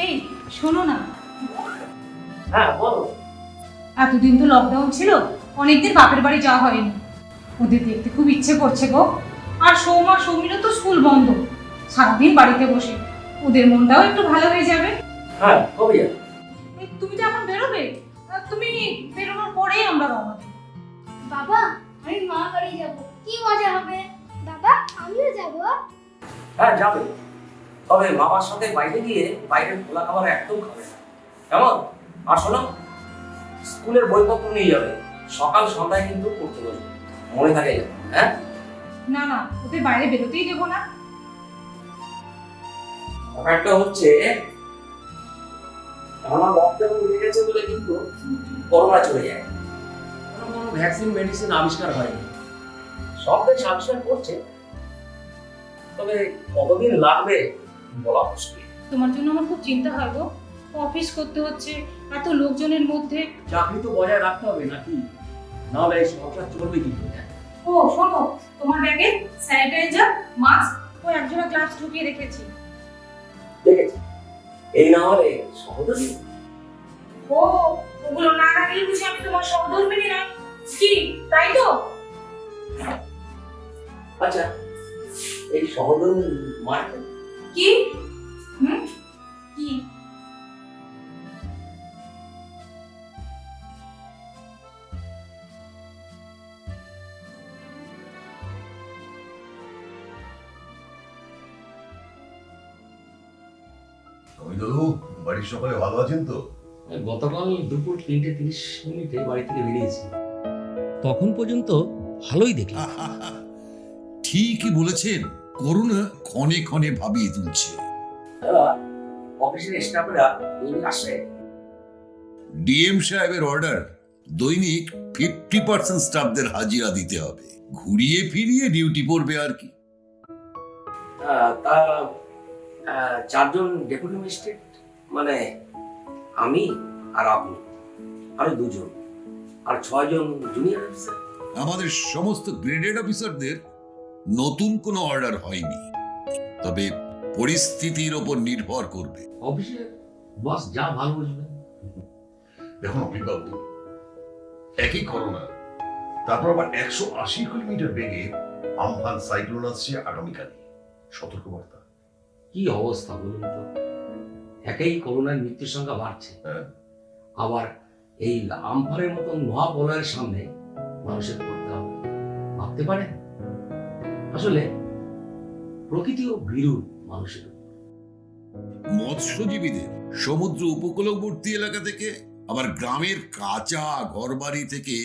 এই শোনো না, হ্যাঁ বলো। এতদিন তো লকডাউন ছিল, অনেকদিন বাপের বাড়ি যাওয়া হয়নি। ওদের দেখতে খুব ইচ্ছে করছে গো। আর সৌমা সৌমিরও তো স্কুল বন্ধ, সারাদিন বাড়িতে বসে, ওদের মনটাও একটু ভালো হয়ে যাবে। হ্যাঁ কবে যাবে? এই তুমি তো এখন বেরোবে, তুমি বেরোনোর পরেই আমরা রওনা দেব। বাবা, আমি মা বাড়ি যাব, কি মজা হবে। বাবা, আমিও যাব। হ্যাঁ যাবে, তবে বাবার সাথে বাইরে গিয়ে বাইরের খোলা খাবার একদম খাবে না, কেমন? আর শোনো, স্কুলের বইপত্র নিয়ে যাবে, সকাল সন্ধ্যায় কিন্তু পড়তে বসবে, মনে থাকে যেন, হ্যাঁ? না না, ওদের বাইরে বেরোতেই দেবো না। ব্যাপারটা হচ্ছে আমার লকডাউন উঠে গেছে বলে কিন্তু করোনা চলে যায়, কোনো ভ্যাকসিন মেডিসিন আবিষ্কার হয়নি। সব দেশ আবিষ্কার করছে, তবে কতদিন লাগবে বলা মুশকিল। তোমার জন্য আমার খুব চিন্তা হয় গো, অফিস করতে হচ্ছে এত লোকজনের মধ্যে। চাকরি তো বজায় রাখতে হবে নাকি, নাহলে এই সংসার চলবে কি করে? ও শোনো, তোমার ব্যাগে স্যানিটাইজার, মাস্ক ও একজোড়া গ্লাভস ঢুকিয়ে রেখেছি। দেখেছি, এই না হলে সহজই। ও, ওগুলো না রাখলে বুঝি আমি তোমার সহধর্মিনী নয়, কি তাই তো? আচ্ছা, এই সহধর্মী মানে কি? কি? দাদু, বাড়ির সকলে ভালো আছেন তো? গতকাল দুপুর 3:30 বাড়ি থেকে বেরিয়েছি, তখন পর্যন্ত ভালোই দেখলাম। ঠিকই বলেছেন, করোনা ক্ষণে ক্ষণে ভাবিয়ে তুলছে। অফিসের স্টাফরা আসে। ডিএম সাহেবের অর্ডার, দৈনিক 50% স্টাফদের হাজিরা দিতে হবে, ঘুরিয়ে ফিরিয়ে ডিউটি পড়বে আর কি। তা 4জন ডেপুটি ম্যাজিস্ট্রেট, মানে আমি আর আপনি, আরো 2জন, আর 6জন জুনিয়র অফিসার। আমাদের সমস্ত গ্রেডেড অফিসারদের নতুন কোনো অর্ডার হয়নি, তবে পরিস্থিতির ওপর নির্ভর করবে। অফিসে বস যা ভালো বুঝবে। দেখুন অভিবাবু, একই করোনা, তারপর আবার 180 কিলোমিটার বেগে আমফান সাইক্লোন আসছে আগামীকাল, সতর্কবার্তা। কি অবস্থা বলুন তো, একেই করোনার মৃত্যুর সংখ্যা বাড়ছে, আবার এই আমফানের মতন মহাপ্রলয়ের সামনে মানুষের করতে হবে, ভাবতে পারেন? আসলে প্রকৃতিও ভীরু মানুষের। মৎস্যজীবীদের সমুদ্র উপকূলবর্তী এলাকা থেকে, আবার গ্রামের কাঁচা ঘরবাড়ি থেকে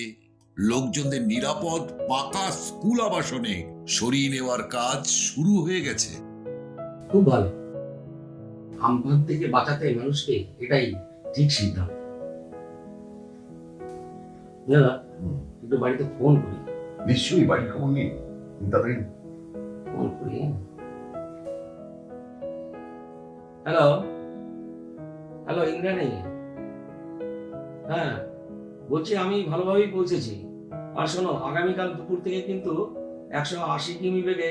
লোকজনদের নিরাপদ পাকা স্কুল আবাসনে সরিয়ে নেওয়ার কাজ শুরু হয়ে গেছে। খুব ভালো, আমফান থেকে বাঁচাতে মানুষকে এটাই ঠিক সিদ্ধান্ত। দাদা, একটু বাড়িতে ফোন করি। নিশ্চয়ই বাড়ির খবর নিন, তাড়াতাড়ি ফোন করি। Hello hello, Indrani. হ্যাঁ বলছি, আমি ভালোভাবেই পৌঁছেছি। আর শোনো, আগামীকাল দুপুর থেকে কিন্তু 180 কিমি বেগে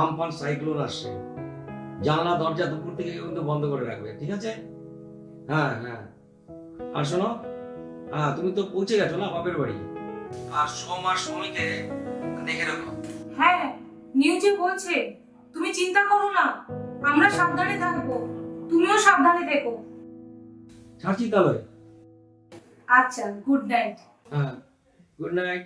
আমফান সাইক্লোন আসছে। জানলা দরজা দুপুর থেকে কিন্তু বন্ধ করে রাখবে, ঠিক আছে? হ্যাঁ হ্যাঁ, আর শোনো, হ্যাঁ তুমি তো পৌঁছে গেছো না বাপের বাড়ি, আর সোম আর সমীকে দেখে রাখো। হ্যাঁ, নিউজে বলছে, তুমি চিন্তা করো না, আমরা সাবধানে থাকবো, তুমিও সাবধানে থেকো। ছাড়ছি তাহলে। আচ্ছা, গুড নাইট। হ্যাঁ, good night.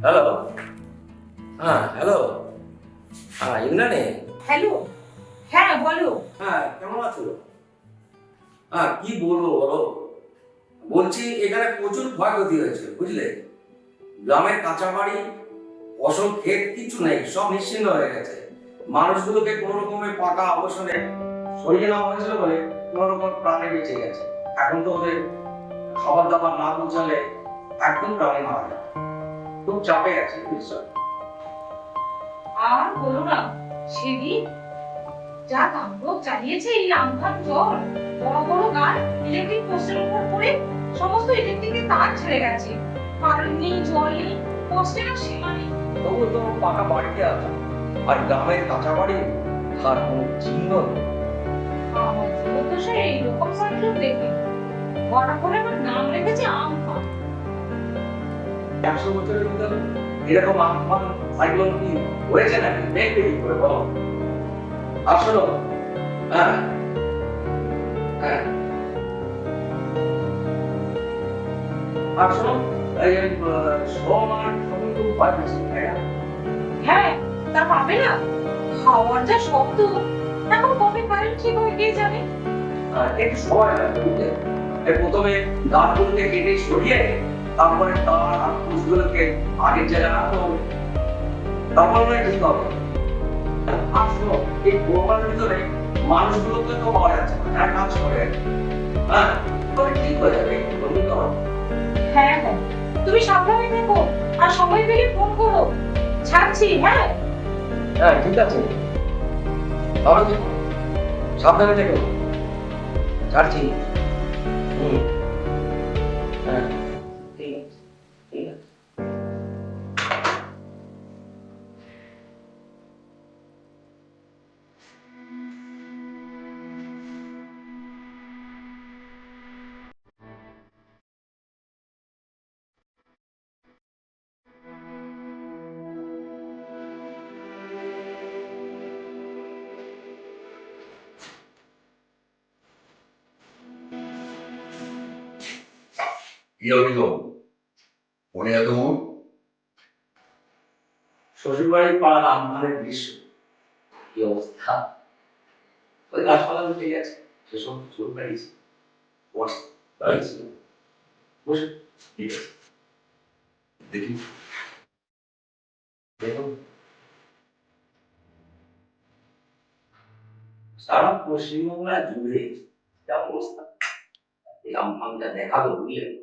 Hello, hello, Indrani. Hello, হ্যাঁ বলো। কেমন আছো? কি বলবো বলো। বলছি এখানে প্রচুর ক্ষয়ক্ষতি হয়েছে, বুঝলে। গ্রামের কাঁচা বাড়ি, ফসল ক্ষেত কিছু নেই, সব নিশ্চিন্ন হয়ে গেছে। মানুষগুলোকে কোনো রকমের পাকা অবসরে সরিয়ে নেওয়া হয়েছিল বলে কোনো রকম প্রাণে বেঁচে গেছে। এখন তো ওদের খাবার দাবার না পৌঁছালে একদম প্রাণে মারা যায়। খুব চাপে আছে নিশ্চয়। আর বলো না, সেদিন যা তাণ্ডব চালিয়েছে এই আমফান ঝড়, বড় বড় গাছ ইলেকট্রিক পোস্টের উপর পড়ে সমস্ত ইলেকট্রিকের তার ছেড়ে গেছে। কারেন্ট নেই, জল নেই, কষ্টের সীমা নেই। তবু তো পাকা বাড়িতে আছে, আর গ্রামের কাঁচা বাড়ি আর কোনো চিহ্ন নেই। আমার জীবদ্দশায় এইরকম সাইক্লোন দেখি, হঠাৎ করে আমার নাম রেখেছে আমফান। 100 বছরের ভিতরে এরকম আমফান সাইক্লোন কি হয়েছে নাকি? দেখবে কি করে বলো। আর শোনো, হ্যাঁ হ্যাঁ আর শোনো, এই সোম আর সোম তো পাঠিয়েছি, তাই না? হ্যাঁ, তা পাবে না। খাওয়ার যা শব্দ, এখন কবে কারেন্ট ঠিক হয়ে গিয়ে জানে। একটু সময় লাগবে, বুঝলে। প্রথমে গাছগুলোকে কেটে সরিয়ে তারপরে তার আর কুচগুলোকে আগের জায়গায় রাখতে হবে, তারপর নয় ঠিক হবে। আর শোনো, এই প্রোগ্রামের ভিতরে মানুষগুলোকে তো পাওয়া যাচ্ছে না, যারা কাজ করে। তবে ঠিক হয়ে যাবে, তুমি করো। হ্যাঁ হ্যাঁ, তুমি সাবধানে থেকো, আর সময় পেলে ফোন করো। ছাড়ছি, হ্যাঁ। ঠিক আছে, তাহলে দেখো, সাবধানে থেকো। ছাড়ছি। হ্যাঁ, ঠিক আছে, ঠিক আছে। কি হবে তো মনে এত মন? শ্বশুরবাড়ির পাড়ার আমফানের দৃশ্য, কি অবস্থা। ওই গাছপালা উঠে গেছে, সেসব চোর বেড়িয়েছে। বসে ঠিক আছে, দেখি। দেখুন, সারা পশ্চিমবাংলা জুড়ে যা অবস্থা, এই আমফানটা দেখালো, বুঝলেন।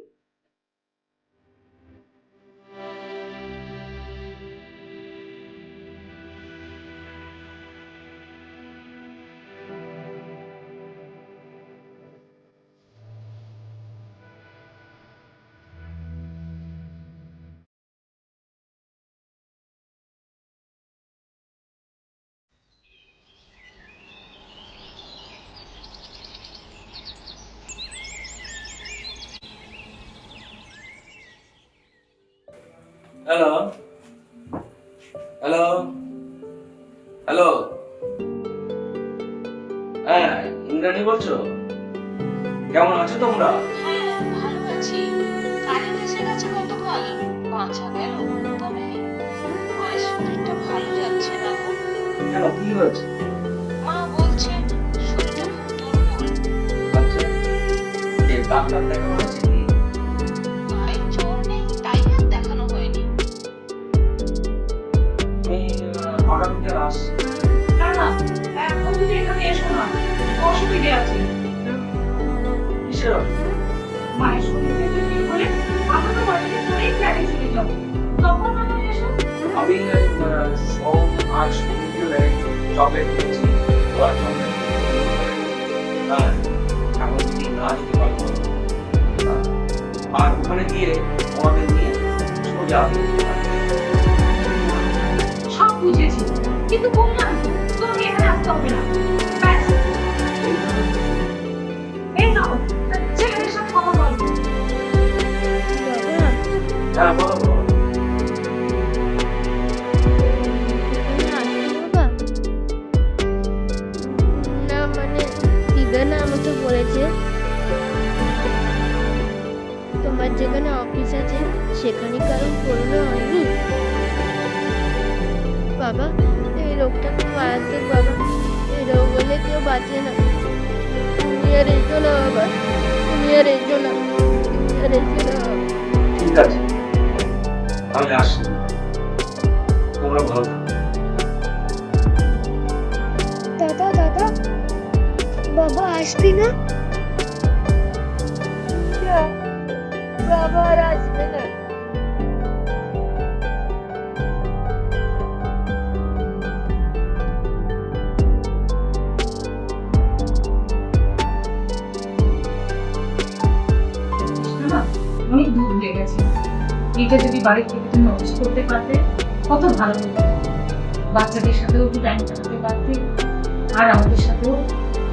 হ্যালো, হ্যালো, হ্যালো, হ্যাঁ ইন্দ্রাণী বলছো? কেমন আছো তোমরা? হ্যাঁ, ভালো আছি। কারেন্ট এসে গেছে গতকাল, বাঁচা গেল। তবে মায়ের শরীরটা ভালো যাচ্ছে না গো। কেন, কি হয়েছে? মা বলছে শরীরটা খুব দুর্বল। আচ্ছা, এই ডাক্তার দেখানো হয়েছে কি? পায়ের জোর নেই, তাই আর দেখানো হয়নি। আমি আগামীকাল আসছি। না না, এখন তুমি এখানে এসো না, অসুবিধে আছে। কিসের অসুবিধা? মায়ের শরীর থেকে ঠিক হলে আমরা তো বাড়িতে পরেই ফ্ল্যাটে চলে যাবো, তখন না হয় এসো। আমি সোম আর শনি মিলে চকলেট কিনেছি, ওরা চকলেট হ্যাঁ, এখন যদি না যেতে পারবো, আর ওখানে গিয়ে আমাদের নিয়ে সোজা সব বুঝেছি, কিন্তু বললাম তোমাকে এখানে আসতে হবে না। ব্যাস, এই নাও, ছেলেদের সাথে কথা বলবো। হ্যাঁ বলো বলো। বাবা না, মানে দিদা না আমাকে বলেছে তোমার আমার যেখানে অফিস আছে সেখানে কারণ করোনা হয়নি? বাবা, এই রোগটা খুব মারাত্মক বাবা, এই রোগ হলে কেউ বাঁচে না। তুমি আর এসো না বাবা, তুমি আর এসো না, তুমি আর এসো না বাবা। ঠিক আছে, তাহলে আসি, তোমরা ভালো থাকো। দাদা দাদা, বাবা আসবি না? বাবা আর আসবে না। না, অনেক দূর হয়ে গেছে। এটা যদি বাড়ি থেকে তুমি অফিস করতে পারতে কত ভালো হতো। বাচ্চাদের সাথেও একটু টাইম কাটাতে পারতে, আর আমাদের সাথেও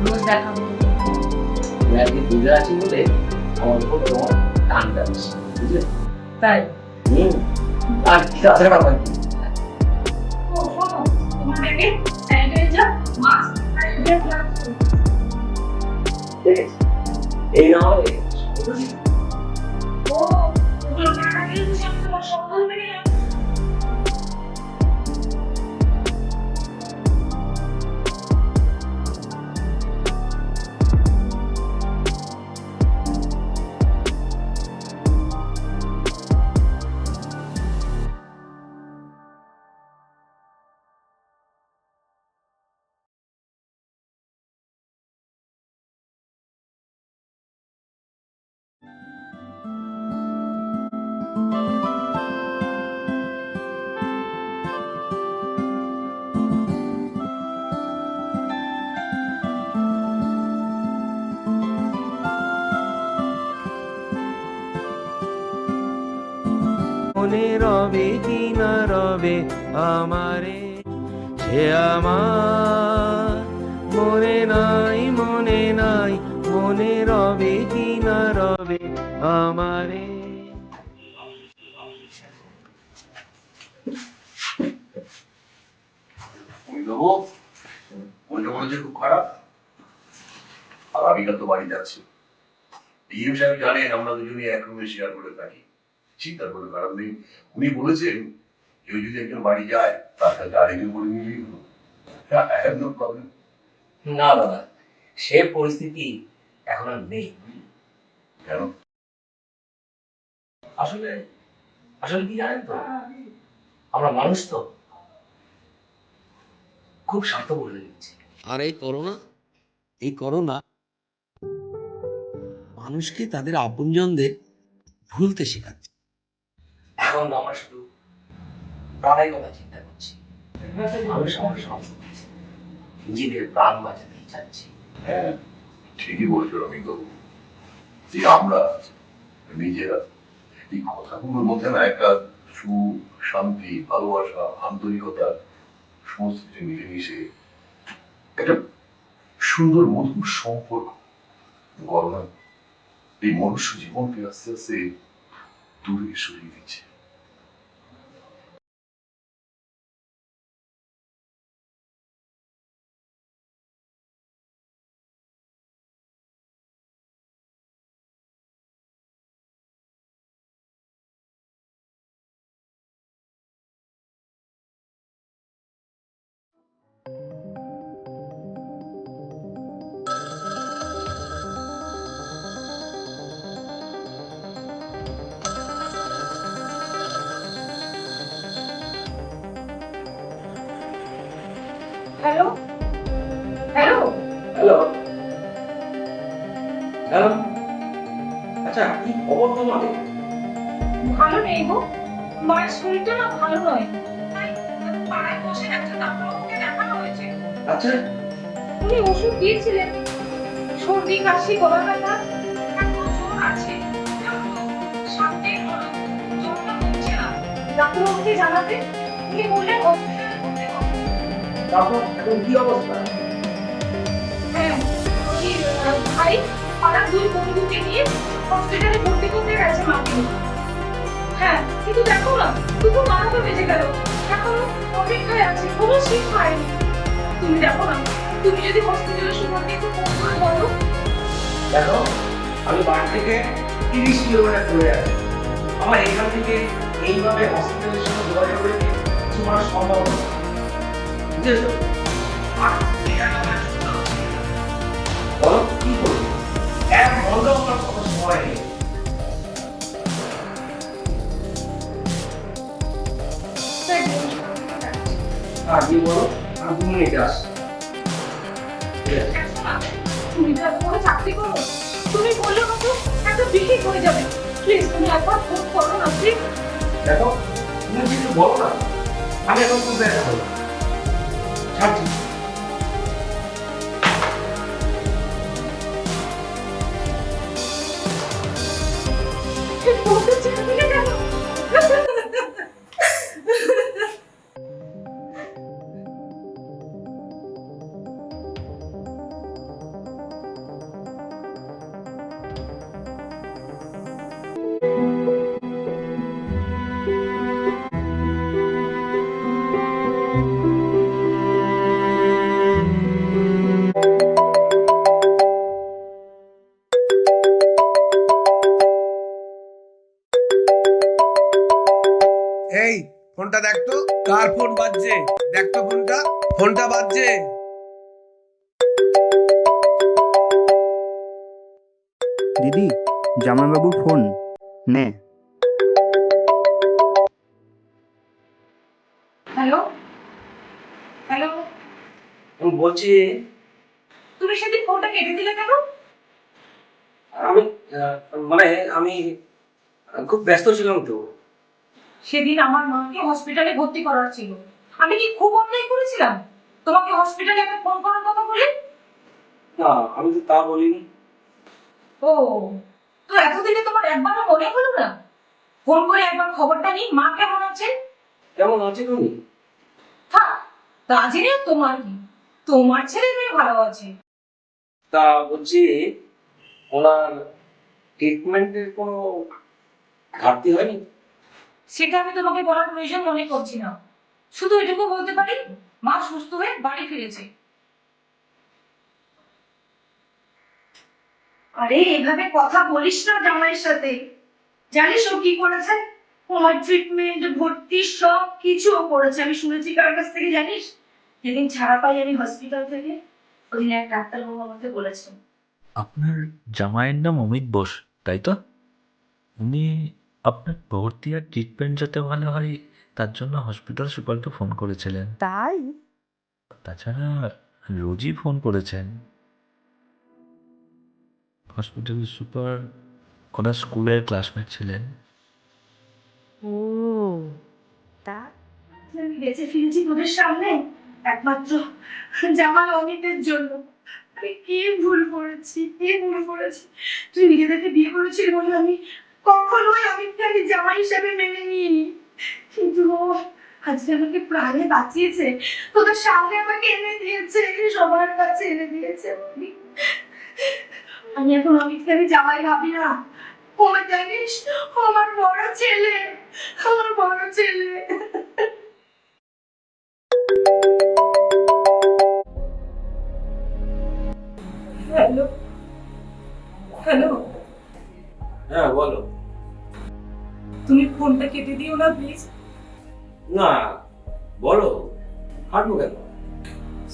রোজ দেখা হতো। আমি আজকে দূরে আছি বলে আমার উপর তোমার টানটা বেশি, বুঝলে? তাই আর কি তাছাড়া ব্যাপার কি? ও শোনো, তোমাদেরকে স্যানিটাইজার, মাস্ক আর হেয়ার গ্লাভস ঠিক আছে, এই না হলে ও ওগুলো না রাখলে তো সব তোমার সকাল বেরিয়ে যাবে। মনে রবে কি না রবে আমারে, সে আমার মনে নাই, মনে নাই, মনে রবে কি না রবে আমারে। দেবো মনটা মনে হচ্ছে খুব খারাপ। আগামীকাল তো বাড়ি যাচ্ছি। ডিএম সাহেব জানেন আমরা দুজনে এক রুমে শেয়ার করে থাকি, চিন্তা করে খারাপ নেই। উনি বলেছেন কেউ যদি একজন বাড়ি যায় তার কাছে আরেকজন করে নিলেই হলো। No problem. না দাদা, সে পরিস্থিতি এখন আর নেই। কেন? আসলে আসলে কি জানেন তো, আমরা মানুষ তো খুব স্বার্থপর হয়ে গেছি। আর এই করোনা মানুষকে তাদের আপনজনদের ভুলতে শেখাচ্ছে। এখন তো আমরা শুধু প্রাণের কথা চিন্তা করছি। মানুষ আমার সব নিজেদের প্রাণ বাঁচাতে চাচ্ছি। হ্যাঁ, ঠিকই বলছো রমিকবাবু। যে আমরা নিজেরা এই কথাগুলোর মধ্যে না একটা সুখ, শান্তি, ভালোবাসা, আন্তরিকতা সমস্ত কিছু মিলেমিশে একটা সুন্দর মধুর সম্পর্ক গড়না এই মনুষ্য জীবনকে আস্তে আস্তে দূরে সরিয়ে দিচ্ছে। হ্যালো হ্যালো হ্যালো হ্যালো, আচ্ছা কি খবর তোমাদের? ভালো নেই গো, মায়ের শরীরটা না ভালো নয়, তাই পাড়ায় বসে একটা ডাক্তারবাবুকে দেখানো হয়েছে। আচ্ছা, উনি ওষুধ দিয়েছিলেন, সর্দি কাশি গলা ব্যথা এখন জ্বর আছে, সামনেই হলো, জ্বরটা কমছে না। ডাক্তারবাবুকে জানাতে উনি বললেন অপারেশন করতে হবে। তারপর এখন কি অবস্থা? হ্যাঁ, ওই ভাই পাড়ার দুই বন্ধুকে নিয়ে হসপিটালে ভর্তি করতে গেছে মাকে নিয়ে। হ্যাঁ, কিন্তু দেখো না, দুপুর 12টা বেজে গেল, এখনো অপেক্ষায় আছে, কোনো সিট পায়নি। তুমি দেখো না, তুমি যদি হসপিটালের সম্বন্ধে একটু ফোন করে বলো। দেখো, আমি বাড়ি থেকে 30 কিলোমিটার দূরে আছে। আমার এখান থেকে এইভাবে হসপিটালের সঙ্গে যোগাযোগ করে কিছু করা সম্ভব না, বুঝেছো? আর বলো কি করবো, এক ঘন্টা আমার কথা সময় নেই। কি বলো, আমি 2 মিনিটে আসছি। তুমি তো এত বড় চাকরি করো, তুমি বললে হয়তো একটা বিক্রি হয়ে যাবে। প্লিজ তুমি একবার ফোন করো না প্লিজ। দেখো তুমি কিছু বলো না, আমি এখন খুব ব্যস্ত হবো, ছাড়ছি। বলতে চাইলে কেন? এই ফোনটা দেখ তো, কার ফোন বাজছে? দেখ তো ফোনটা বাজছে। দিদি, জামাইবাবুর ফোন নে। হ্যালো হ্যালো, বলছি তুমি সেদিন ফোনটা কেটে দিলে কেন? আমি আমি খুব ব্যস্ত ছিলাম তো। সেদিন আমার মাকে হসপিটালে ভর্তি করার ছিল। আমি কি খুব অন্যায় করেছিলাম তোমাকে হসপিটালে একবার ফোন করার কথা বলে? না, আমি তো তা বলিনি। ও, তো এতদিনে তোমার একবারও মনে হলো না ফোন করে একবার খবরটা নিই মা কেমন আছে? কেমন আছে তুমি? থাক, তা জেনে তোমার কি, তোমার ছেলে মেয়ে ভালো আছে। তা বলছি, ওনার ট্রিটমেন্টের কোনো ঘাটতি হয়নি? সেটা আমি তোমাকে বলার প্রয়োজন মনে করছি না, শুধু এটুকু বলতে পারি মা সুস্থ হয়ে বাড়ি ফিরেছে। আরে এভাবে কথা বলিস না জামাইয়ের সাথে। জানিস ও কি করেছে? আমার ট্রিটমেন্ট, ভর্তি সব কিছু ও করেছে। আমি শুনেছি কার কাছ থেকে জানিস? যেদিন ছাড়া পাই আমি হসপিটাল থেকে, ওদিন এক ডাক্তারবাবু আমাকে বলেছেন। আপনার জামাইয়ের নাম অমিত বোস, তাই তো? উনি আপনার ভর্তি আর ট্রিটমেন্ট যাতে ভালো হয় তার জন্য হসপিটাল সুপারকে ফোন করেছিলেন। তাই? তাছাড়া রোজই ফোন করেছেন। হসপিটাল সুপার ওনার স্কুলের ক্লাসমেট ছিলেন। ও, তা আমি বেঁচে ফিরেছি তোদের সামনে একমাত্র জামাই অমিতের জন্য। আমি কি ভুল করেছি, তুই নিজেদেরকে বিয়ে করেছিলি বলে আমি কখনোই অমিতকে আমি জামাই হিসেবে মেনে নিইনি, কিন্তু ও আজকে আমাকে প্রাণে বাঁচিয়েছে, তোদের সামনে আমাকে এনে দিয়েছে, সবার কাছে এনে দিয়েছে। আমি এখন অমিতকে আমি জামাই ভাবি না। ও জানিস, ও আমার বড় ছেলে। হ্যালো হ্যালো, হ্যাঁ বলো। তুমি ফোনটা কেটে দিও না প্লিজ। না বলো, হাঁটবো কেন?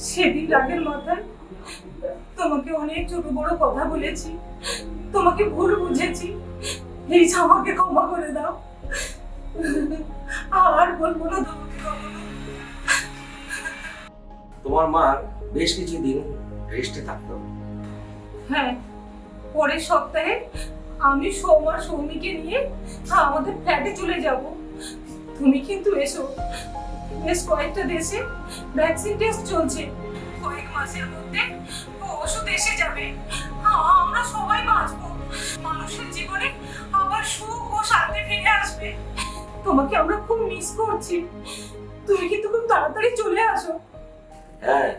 সেদিন রাগের মাথায় তোমাকে অনেক ছোট বড় কথা বলেছি, তোমাকে ভুল বুঝেছি, প্লিজ আমাকে ক্ষমা করে দাও। আর বলবো না তোমাকে কখনো। তোমার মার বেশ কিছুদিন রেস্টে থাকতে হবে। হ্যাঁ, পরের সপ্তাহে আমি সৌমা সৌমিকে নিয়ে আমাদের ফ্ল্যাটে চলে যাব। তুমি কিন্তু এসো। বেশ কয়েকটা দেশে ভ্যাকসিন টেস্ট চলছে, কয়েক মাসের মধ্যে ওষুধ এসে যাবে, আমরা সবাই বাঁচবো, মানুষের জীবনে আবার সুখ ও শান্তি ফিরে আসবে। তোমাকে আমরা খুব মিস করছি, তুমি কিন্তু খুব তাড়াতাড়ি চলে আসো। হ্যাঁ